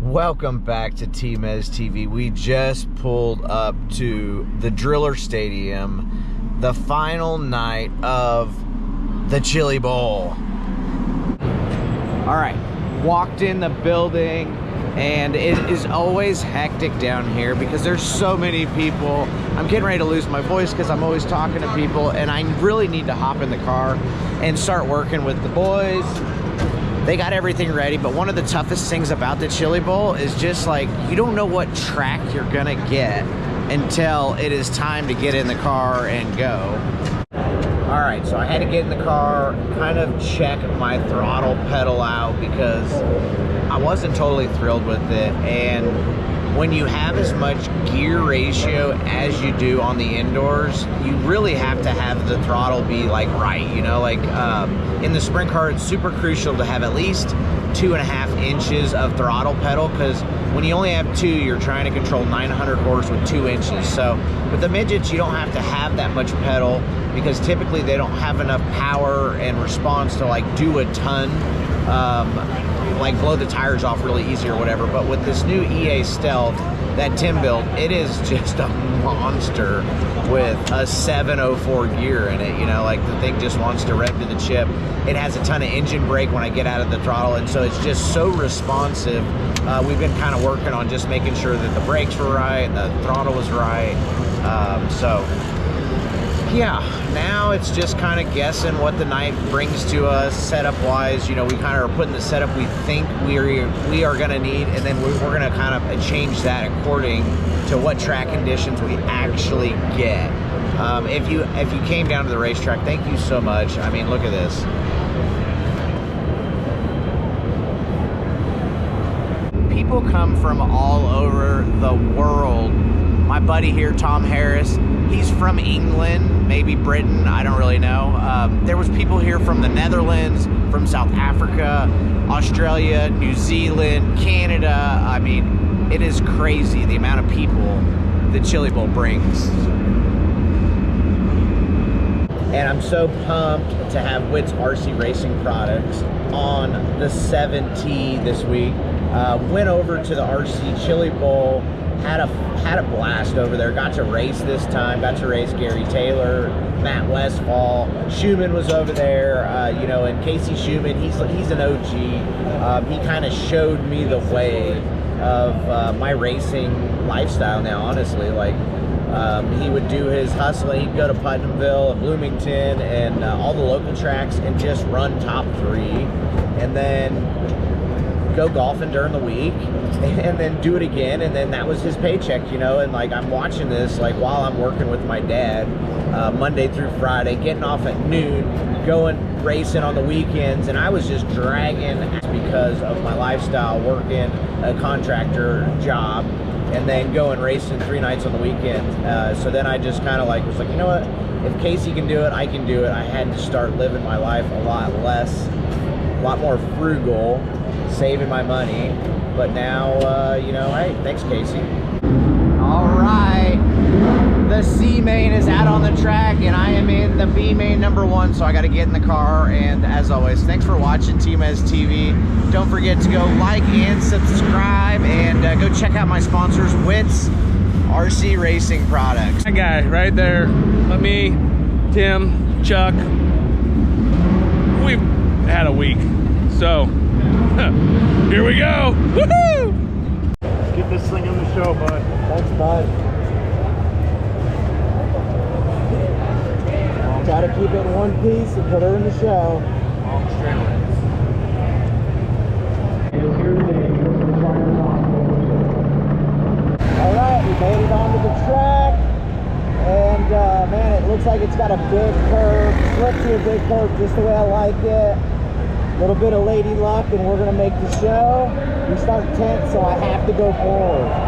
Welcome back to TmezTv. We just pulled up to the Driller Stadium, the final night of the Chili Bowl. All right, walked in the building, and it is always hectic down here because there's so many people. I'm getting ready to lose my voice because I'm always talking to people, and I really need to hop in the car and start working with the boys. They got everything ready, but one of the toughest things about the Chili Bowl is just like, you don't know what track you're gonna get until it is time to get in the car and go. All right, so I had to get in the car, kind of check my throttle pedal out because I wasn't totally thrilled with it. And when you have as much gear ratio as you do on the indoors, you really have to have the throttle be like right, you know, like in the sprint car, it's super crucial to have at least 2.5 inches of throttle pedal, because when you only have 2, you're trying to control 900 horse with 2 inches. So with the midgets, you don't have to have that much pedal because typically they don't have enough power and response to like do a ton, like blow the tires off really easy or whatever. But with this new EA Stealth that Tim built, it is just a monster with a 704 gear in it. You know, like the thing just wants to rev to the chip. It has a ton of engine brake when I get out of the throttle, and so it's just so responsive. We've been kind of working on just making sure that the brakes were right, the throttle was right. So yeah, now it's just kind of guessing what the night brings to us setup wise. You know, we kind of are putting the setup we think we are going to need, and then we're going to kind of change that according to what track conditions we actually get. If you came down to the racetrack, thank you so much. I mean, look at this. People come from all over the world. My buddy here, Tom Harris, he's from England, maybe Britain, I don't really know. There was people here from the Netherlands, from South Africa, Australia, New Zealand, Canada. I mean, it is crazy the amount of people the Chili Bowl brings. And I'm so pumped to have Witt's RC Racing products on the 7T this week. Went over to the RC Chili Bowl, had a blast over there. Got to race this time. Got to race Gary Taylor, Matt Westfall. Schumann was over there, you know, and Casey Schumann. He's an OG. He kind of showed me the way of my racing lifestyle now. Honestly, like he would do his hustling. He'd go to Putnamville and Bloomington and all the local tracks and just run top 3, and then go golfing during the week and then do it again, and then that was his paycheck, you know. And like, I'm watching this like while I'm working with my dad Monday through Friday, getting off at noon, going racing on the weekends, and I was just dragging because of my lifestyle, working a contractor job and then going racing 3 nights on the weekend. So then I just kind of like was like, you know what, if Casey can do it, I can do it. I had to start living my life a lot less, a lot more frugal, saving my money. But now, you know, hey, thanks, Casey. All right, the C main is out on the track, and I am in the B main number 1, so I got to get in the car. And as always, thanks for watching TmezTv. Don't forget to go like and subscribe, and go check out my sponsors, Witt's RC Racing products. That guy right there, let me, Tim, Chuck, we've had a week, so here we go. Woohoo! Let's get this thing on the show, bud. Thanks, bud. Try to keep it in one piece and put her in the show. All right, we made it onto the track, and man, it looks like it's got a big curve, slip to a big curve, just the way I like it. A little bit of lady luck, and we're gonna make the show. We start 10th, so I have to go forward.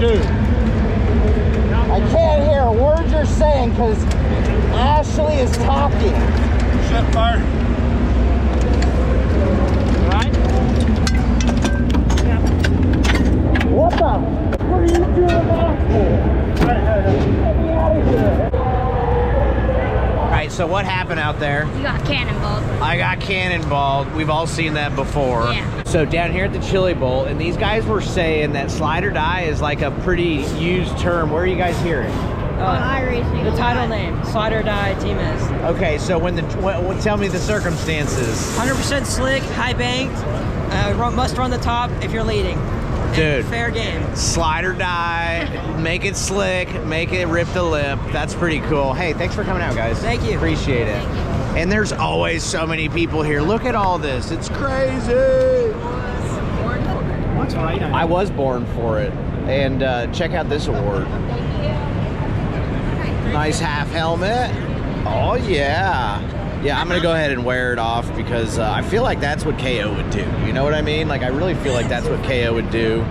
do. I can't hear a word you're saying because Ashley is talking. Shut fire. Right? What the? What are you doing that for? Get me out of here. Alright, so what happened out there? You got cannonballed. I got cannonballed. We've all seen that before. Yeah. So down here at the Chili Bowl, and these guys were saying that slide or die is like a pretty used term. Where are you guys hearing? iRacing. The title name, slide or die, Temez. Okay, so tell me the circumstances. 100% slick, high banked, must run the top if you're leading. Dude. Fair game. Slide or die, make it slick, make it rip the lip. That's pretty cool. Hey, thanks for coming out, guys. Thank you. Appreciate it. And there's always so many people here. Look at all this. It's crazy. What's right? I was born for it. And check out this award. Nice half helmet. Oh, yeah. Yeah, I'm going to go ahead and wear it off because I feel like that's what KO would do. You know what I mean? Like, I really feel like that's what KO would do.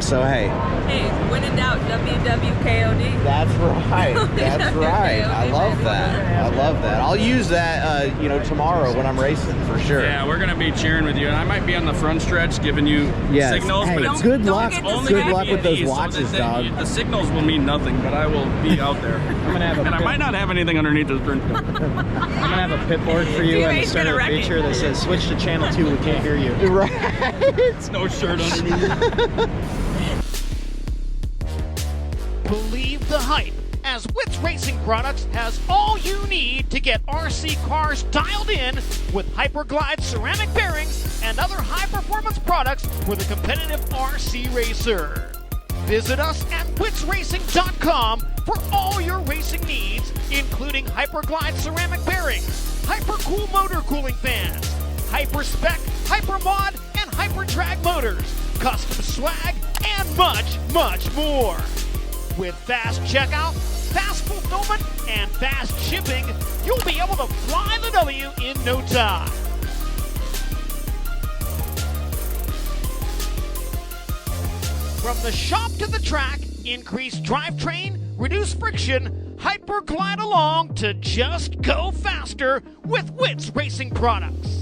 So, hey. Hey, when in doubt, WWKOD. That's right. That's right. I love that. I love that. I'll use that, tomorrow when I'm racing for sure. Yeah, we're gonna be cheering with you, and I might be on the front stretch giving you signals. Hey, but it's good don't luck. get Good luck with those so watches, that dog. The signals will mean nothing, but I will be out there. I'm gonna have a And I pit, might not have anything underneath this print. I'm gonna have a pit board for you and T-Ray's start gonna a wreck it. feature that says switch to channel 2. We can't hear you. Right. No shirt underneath. Believe the hype, as Wits Racing Products has all you need to get RC cars dialed in with Hyperglide ceramic bearings and other high-performance products for the competitive RC racer. Visit us at witsracing.com for all your racing needs, including Hyperglide ceramic bearings, Hypercool motor cooling fans, Hyperspec, Hypermod, and Hyperdrag motors, custom swag, and much, much more. With fast checkout, fast fulfillment, and fast shipping, you'll be able to fly the W in no time. From the shop to the track, increase drivetrain, reduce friction, Hyperglide along to just go faster with Wits Racing Products.